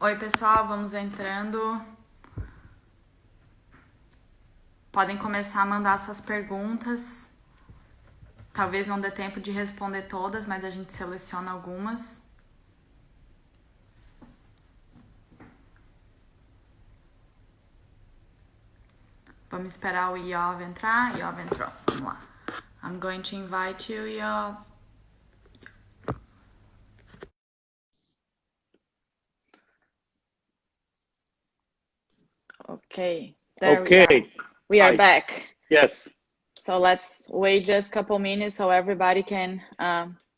Oi, pessoal, vamos entrando. Podem começar a mandar suas perguntas. Talvez não dê tempo de responder todas, mas a gente seleciona algumas. Vamos esperar o Yoav entrar. Yoav entrou. Vamos lá. I'm going to invite you, Yoav. Okay, there we are. We are back. Yes. So let's wait just a couple minutes so everybody can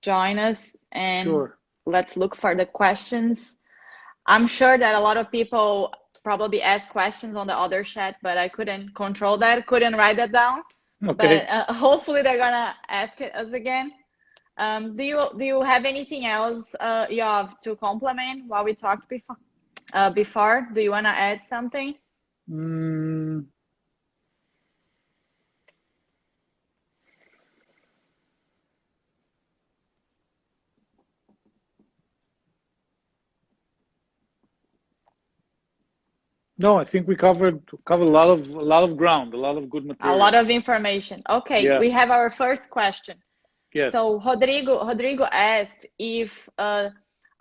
join us, and let's look for the questions. I'm sure that a lot of people probably ask questions on the other chat, but I couldn't control that, couldn't write that down. Okay. But hopefully they're gonna ask it us again. Do you have anything else, Yoav, to complement what we talked before? Do you wanna add something? No, I think we covered a lot of ground, a lot of good material. A lot of information. Okay, yeah. We have our first question. Yes. So Rodrigo asked if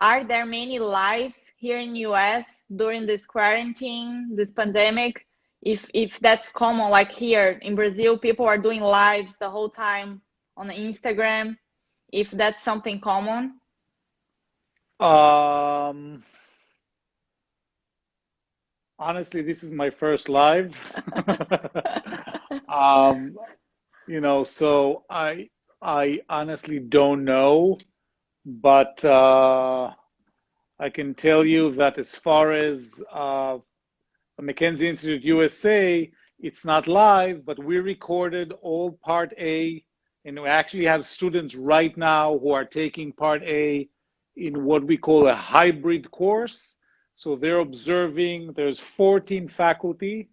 are there many lives here in US during this quarantine, this pandemic? If that's common, like here in Brazil, people are doing lives the whole time on Instagram. If that's something common? Honestly, this is my first live. You know, so I honestly don't know, but I can tell you that as far as the McKenzie Institute USA, it's not live, but we recorded all part A, and we actually have students right now who are taking part A in what we call a hybrid course. So they're observing, there's 14 faculty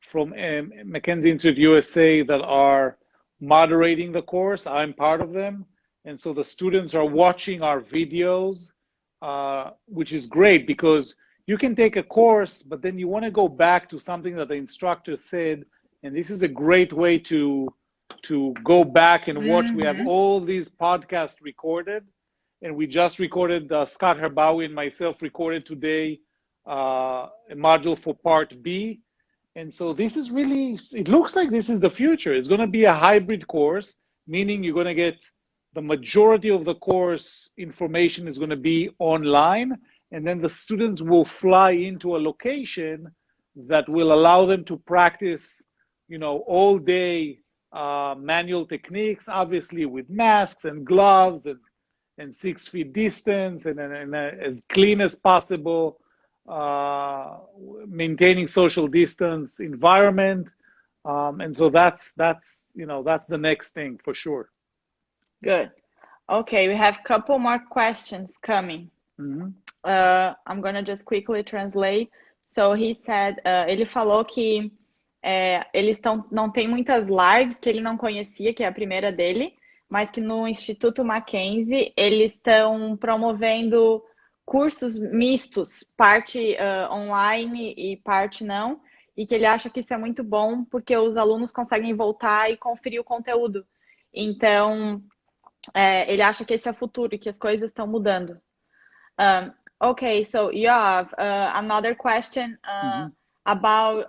from McKenzie Institute USA that are moderating the course. I'm part of them. And so the students are watching our videos, which is great because you can take a course, but then you want to go back to something that the instructor said. And this is a great way to go back and watch. We have all these podcasts recorded. And we just recorded, Scott Herbawi and myself recorded today a module for part B. And so this is really, it looks like this is the future. It's going to be a hybrid course, meaning you're going to get the majority of the course information is going to be online. And then the students will fly into a location that will allow them to practice, you know, all day manual techniques, obviously with masks and gloves and 6 feet distance and as clean as possible, maintaining social distance environment. And so that's you know, that's the next thing for sure. Good. Okay, we have a couple more questions coming. I'm gonna just quickly translate. So he said, ele falou que eles não tem muitas lives, que ele não conhecia, que é a primeira dele, mas que no Instituto McKenzie eles estão promovendo cursos mistos, parte online e parte não, e que ele acha que isso é muito bom porque os alunos conseguem voltar e conferir o conteúdo. Então, ele acha que esse é o futuro e que as coisas estão mudando. Okay, so Yoav, another question about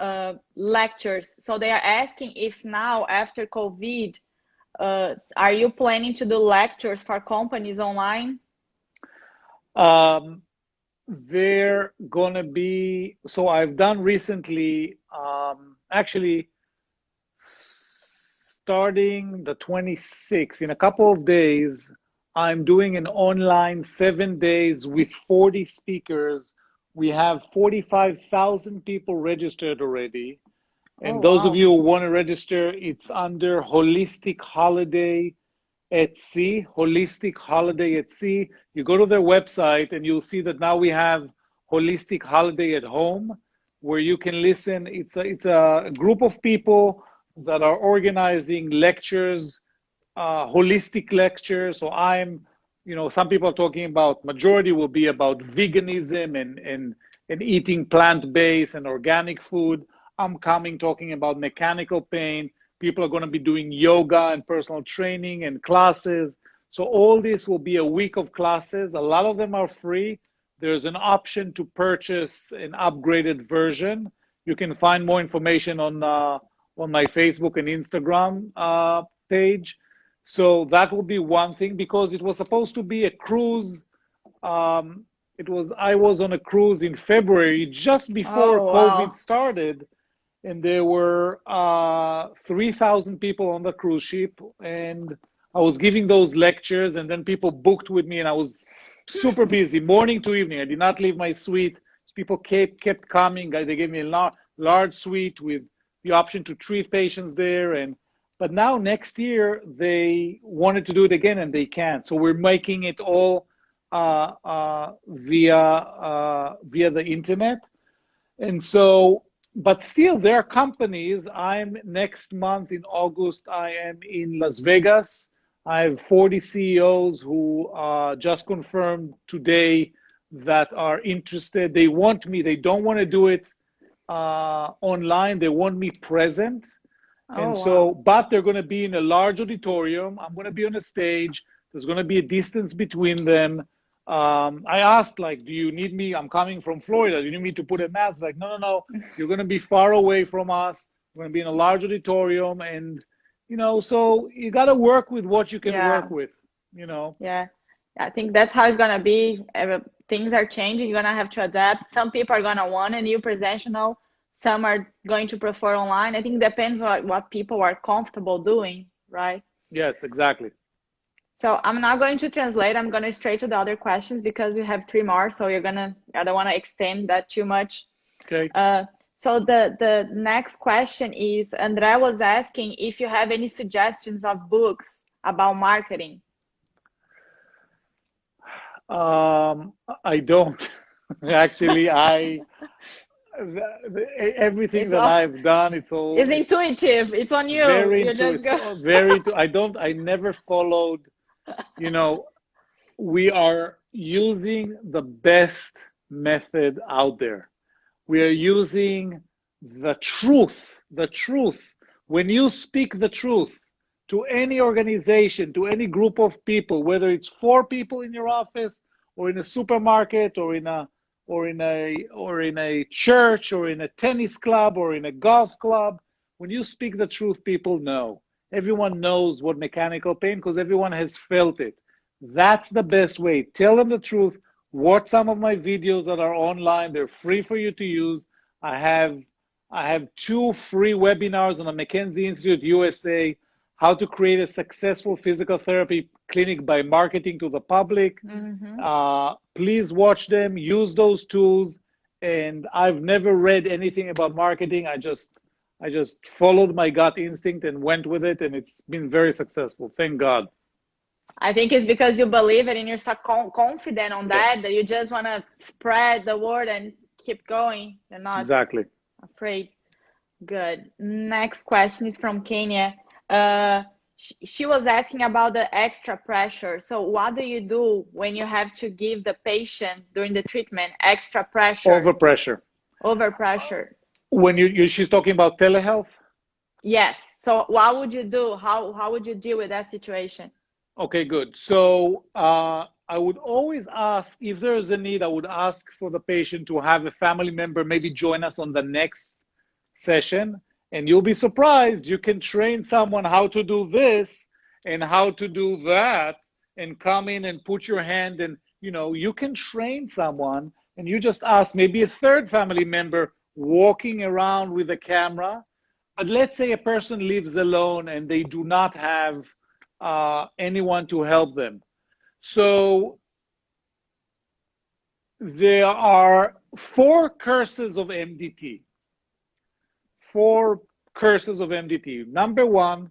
lectures. So they are asking if now, after COVID, are you planning to do lectures for companies online? They're gonna be, so I've done recently, actually starting the 26th, in a couple of days, I'm doing an online 7 days with 40 speakers. We have 45,000 people registered already. And those of you who want to register, it's under Holistic Holiday at Sea, Holistic Holiday at Sea. You go to their website and you'll see that now we have Holistic Holiday at Home, where you can listen. It's a group of people that are organizing lectures, holistic lectures. So I'm, you know, some people are talking about, majority will be about veganism and eating plant-based and organic food. I'm coming talking about mechanical pain. People are going to be doing yoga and personal training and classes. So all this will be a week of classes. A lot of them are free. There's an option to purchase an upgraded version. You can find more information on my Facebook and Instagram page. So that will be one thing, because it was supposed to be a cruise. I was on a cruise in February, just before COVID started, and there were 3,000 people on the cruise ship, and I was giving those lectures, and then people booked with me, and I was super busy, morning to evening. I did not leave my suite. People kept coming. They gave me a large suite with the option to treat patients there. But now next year, they wanted to do it again, and they can't. So we're making it all via the internet. And so, but still, there are companies. Next month in August, I am in Las Vegas. I have 40 CEOs who just confirmed today that are interested. They want me. They don't want to do it online. They want me present. But they're going to be in a large auditorium. I'm going to be on a stage. There's going to be a distance between them. I asked, like, do you need me? I'm coming from Florida. Do you need me to put a mask? Like, no. You're going to be far away from us. We're going to be in a large auditorium. And, so you got to work with what you can work with, Yeah. I think that's how it's going to be. Things are changing. You're going to have to adapt. Some people are going to want a new presentational. Some are going to prefer online. I think it depends on what people are comfortable doing, right? Yes, exactly. So I'm not going to translate. I'm going to straight to the other questions because we have 3 more. So I don't want to extend that too much. Okay. So the next question is, Andrea was asking if you have any suggestions of books about marketing. I don't. Actually, everything that I've done, it's intuitive. It's on you. Very you intuitive. Just go. I never followed, we are using the best method out there. We are using the truth. When you speak the truth to any organization, to any group of people, whether it's 4 people in your office or in a supermarket or in a church or in a tennis club or in a golf club, when you speak the truth, people know. Everyone knows what mechanical pain, because everyone has felt it. That's the best way. Tell them the truth. Watch some of my videos that are online. They're free for you to use. I have 2 free webinars on the McKenzie Institute USA, how to create a successful physical therapy clinic by marketing to the public. Please watch them, use those tools. And I've never read anything about marketing. I just followed my gut instinct and went with it, and it's been very successful. Thank God. I think it's because you believe it and you're so confident on that you just want to spread the word and keep going. You're not afraid. Good. Next question is from Kenya. She was asking about the extra pressure. So what do you do when you have to give the patient during the treatment extra pressure? Overpressure. When she's talking about telehealth? Yes. So what would you do? How would you deal with that situation? Okay, good. So I would always ask, if there's a need, I would ask for the patient to have a family member maybe join us on the next session. And you'll be surprised. You can train someone how to do this and how to do that, and come in and put your hand, and you can train someone, and you just ask maybe a 3rd family member walking around with a camera. But let's say a person lives alone and they do not have anyone to help them. So there are 4 curses of MDT. 4 curses of MDT. Number 1,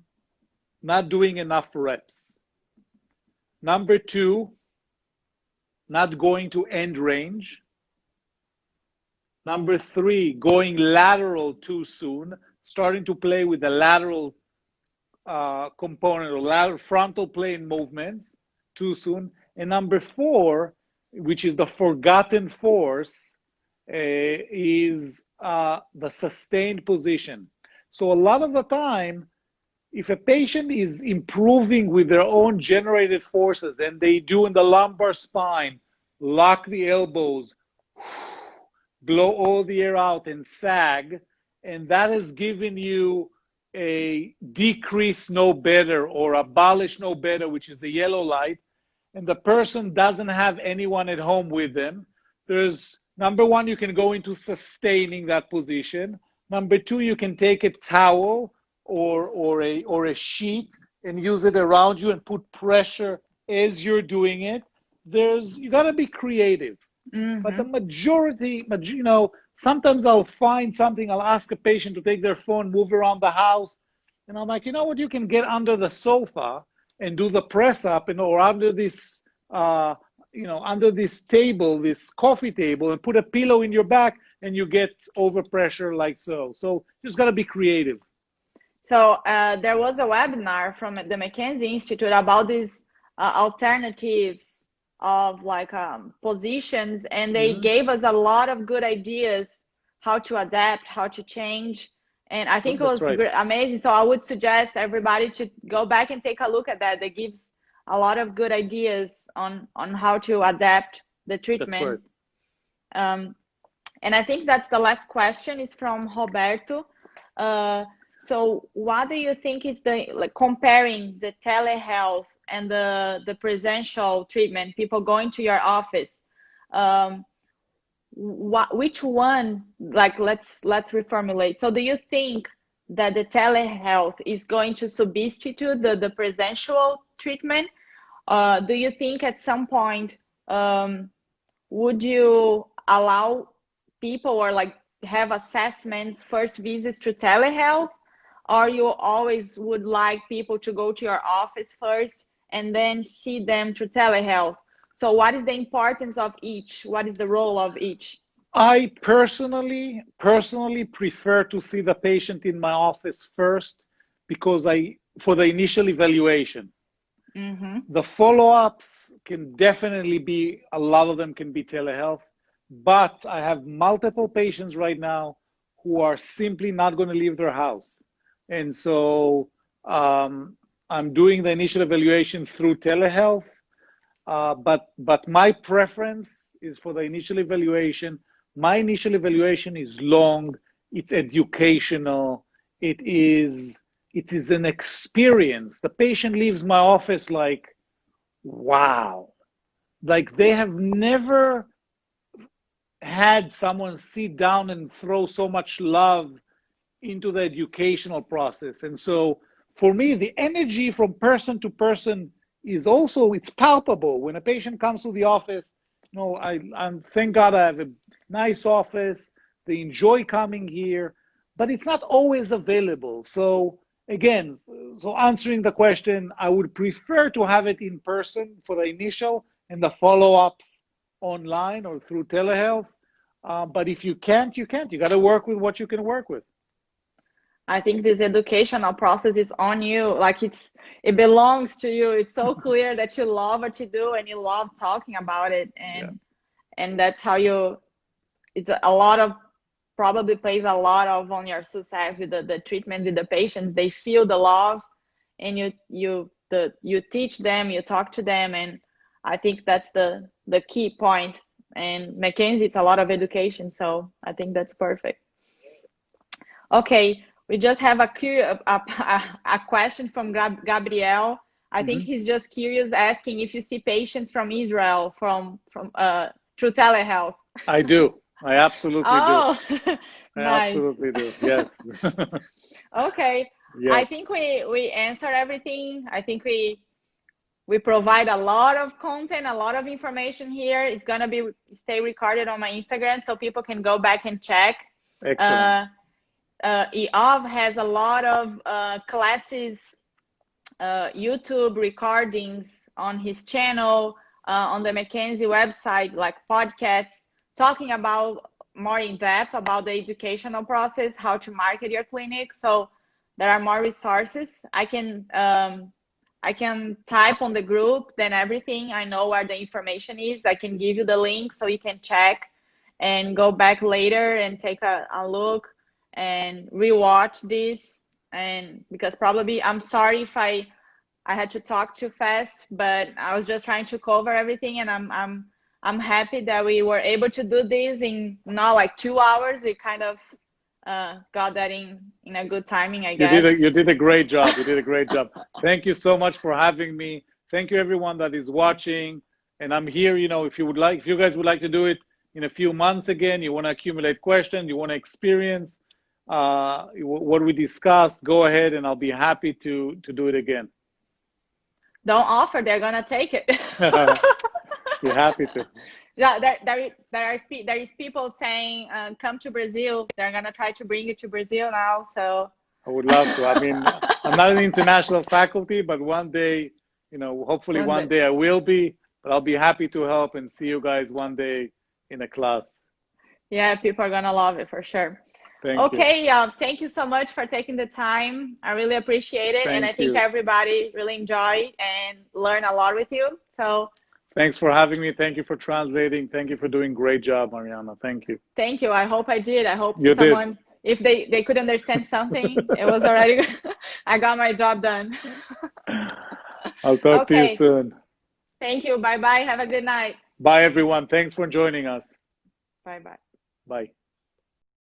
not doing enough reps. Number 2, not going to end range. Number 3, going lateral too soon, starting to play with the lateral component or lateral frontal plane movements too soon. And number 4, which is the forgotten force, is the sustained position. So a lot of the time, if a patient is improving with their own generated forces, and they do in the lumbar spine, lock the elbows, blow all the air out and sag, and that has given you a decrease no better or abolish no better, which is a yellow light, and the person doesn't have anyone at home with them, there's number one, you can go into sustaining that position. Number two, you can take a towel or a sheet and use it around you and put pressure as you're doing it. You got to be creative. Mm-hmm. But the majority, sometimes I'll find something, I'll ask a patient to take their phone, move around the house, and I'm like, you know what, you can get under the sofa and do the press up, or under this, under this table, this coffee table, and put a pillow in your back, and you get overpressure like so. So just got to be creative. So there was a webinar from the McKenzie Institute about these alternatives of positions, and they gave us a lot of good ideas how to adapt, how to change, and I think it was amazing. So I would suggest everybody to go back and take a look at that. That gives a lot of good ideas on how to adapt the treatment. That's right. And I think that's the last question is from Roberto. So what do you think is comparing the telehealth and the presential treatment, people going to your office, which one, let's reformulate. So do you think that the telehealth is going to substitute the presential treatment? Do you think at some point, would you allow people or have assessments, first visits to telehealth? Or you always would like people to go to your office first and then see them through telehealth? So what is the importance of each? What is the role of each? I personally prefer to see the patient in my office first, because for the initial evaluation. Mm-hmm. The follow-ups can definitely be, a lot of them can be telehealth, but I have multiple patients right now who are simply not going to leave their house. And so I'm doing the initial evaluation through telehealth, but my preference is for the initial evaluation. My initial evaluation is long, it's educational, it is an experience. The patient leaves my office like, wow, like they have never had someone sit down and throw so much love into the educational process. And so for me, the energy from person to person is also, it's palpable. When a patient comes to the office, I'm thank God I have a nice office, they enjoy coming here, but it's not always available. So again, answering the question, I would prefer to have it in person for the initial and the follow-ups online or through telehealth. But if you can't, you can't. You got to work with what you can work with. I think this educational process is on you. It belongs to you. It's so clear that you love what you do and you love talking about it. And that's how it's probably plays a lot on your success with the treatment with the patients. They feel the love, and you teach them, you talk to them. And I think that's the key point. And McKenzie, it's a lot of education. So I think that's perfect. Okay. We just have a question from Gabriel. I think he's just curious, asking if you see patients from Israel through telehealth. I do. I absolutely do. Nice. I absolutely do. Yes. Okay. Yes. I think we answered everything. I think we provide a lot of content, a lot of information here. It's gonna stay recorded on my Instagram, so people can go back and check. Excellent. Yoav has a lot of classes, YouTube recordings on his channel, on the McKenzie website, like podcasts, talking about more in depth about the educational process, how to market your clinic. So there are more resources. I can type on the group, then everything, I know where the information is. I can give you the link so you can check. and go back later and take a look and rewatch this. And because probably, I'm sorry if I had to talk too fast, but I was just trying to cover everything, and I'm happy that we were able to do this in not like 2 hours. We kind of got that in a good timing, I guess. You did a great job. You did a great job. Thank you so much for having me. Thank you everyone that is watching. And I'm here, you know, if you guys would like to do it in a few months again, you want to accumulate questions, you want to experience what we discussed, go ahead and I'll be happy to do it again. Don't offer, they're gonna take it. Be happy to. Yeah, there is people saying, come to Brazil. They're gonna try to bring you to Brazil now. So I would love to. I mean, I'm not an international faculty, but one day, you know, hopefully one day I will be. But I'll be happy to help and see you guys one day in a class. Yeah, people are gonna love it for sure. Okay, thank you so much for taking the time. I really appreciate it, and I think everybody really enjoyed and learned a lot with you. So thanks for having me. Thank you for translating. Thank you for doing a great job, Mariana. Thank you. Thank you. I hope I did. I hope someone, if they could understand something, it was already, I got my job done. I'll talk to you soon. Thank you. Bye-bye. Have a good night. Bye, everyone. Thanks for joining us. Bye-bye. Bye.